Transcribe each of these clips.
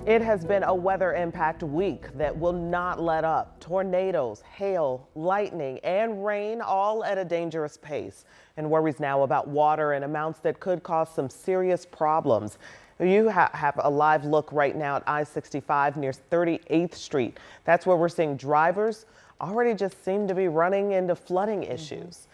It has been a weather impact week that will not let up. Tornadoes, hail, lightning, and rain all at a dangerous pace. And worries now about water and amounts that could cause some serious problems. You have a live look right now at I-65 near 38th Street. That's where we're seeing drivers already just seem to be running into flooding issues.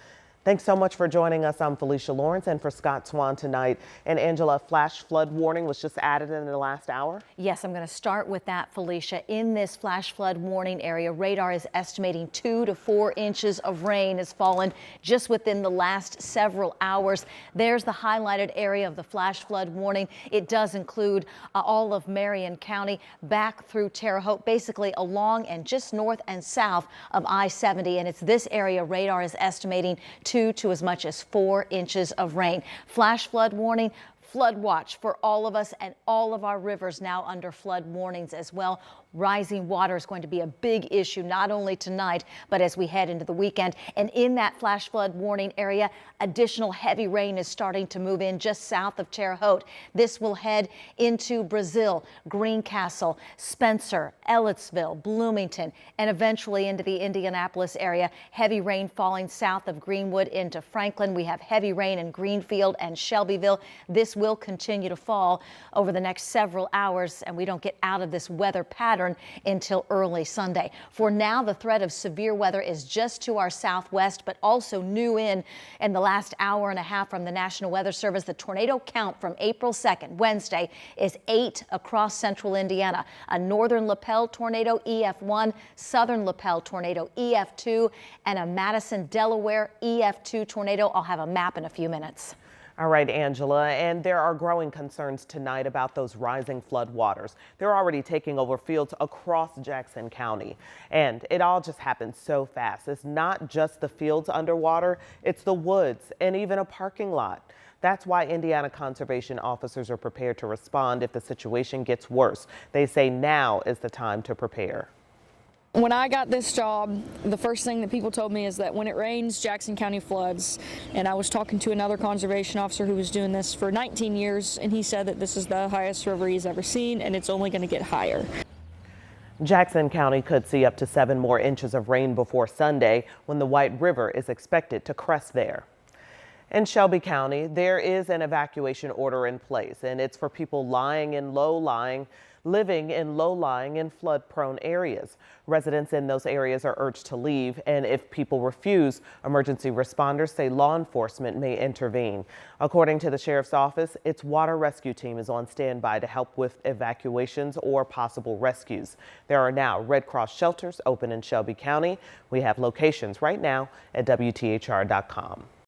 Thanks so much for joining us. I'm Felicia Lawrence, and for Scott Swan tonight. And Angela, flash flood warning was just added in the last hour. Yes, I'm going to start with that, Felicia. In this flash flood warning area, radar is estimating 2 to 4 inches of rain has fallen just within the last several hours. There's the highlighted area of the flash flood warning. It does include all of Marion County back through Terre Haute, basically along and just north and south of I-70. And it's this area radar is estimating 2 to as much as 4 inches of rain. Flash flood warning, flood watch for all of us, and all of our rivers now under flood warnings as well. Rising water is going to be a big issue, not only tonight, but as we head into the weekend. And in that flash flood warning area, additional heavy rain is starting to move in just south of Terre Haute. This will head into Brazil, Greencastle, Spencer, Ellettsville, Bloomington, and eventually into the Indianapolis area. Heavy rain falling south of Greenwood into Franklin. We have heavy rain in Greenfield and Shelbyville. This will continue to fall over the next several hours, and we don't get out of this weather pattern until early Sunday. For now, the threat of severe weather is just to our southwest, but also new in the last hour and a half from the National Weather Service. The tornado count from April 2nd, Wednesday, is 8 across central Indiana. A northern Lapel tornado, EF1, southern Lapel tornado, EF2, and a Madison, Delaware, EF2 tornado. I'll have a map in a few minutes. All right, Angela, and there are growing concerns tonight about those rising flood waters. They're already taking over fields across Jackson County, and it all just happens so fast. It's not just the fields underwater, it's the woods and even a parking lot. That's why Indiana conservation officers are prepared to respond if the situation gets worse. They say now is the time to prepare. When I got this job, the first thing that people told me is that when it rains, Jackson County floods. And I was talking to another conservation officer who was doing this for 19 years, and he said that this is the highest river he's ever seen, and it's only going to get higher. Jackson County could see up to 7 more inches of rain before Sunday, when the White River is expected to crest there. In Shelby County, there is an evacuation order in place, and it's for people living in low-lying and flood-prone areas. Residents in those areas are urged to leave, and if people refuse, emergency responders say law enforcement may intervene. According to the sheriff's office, its water rescue team is on standby to help with evacuations or possible rescues. There are now Red Cross shelters open in Shelby County. We have locations right now at WTHR.com.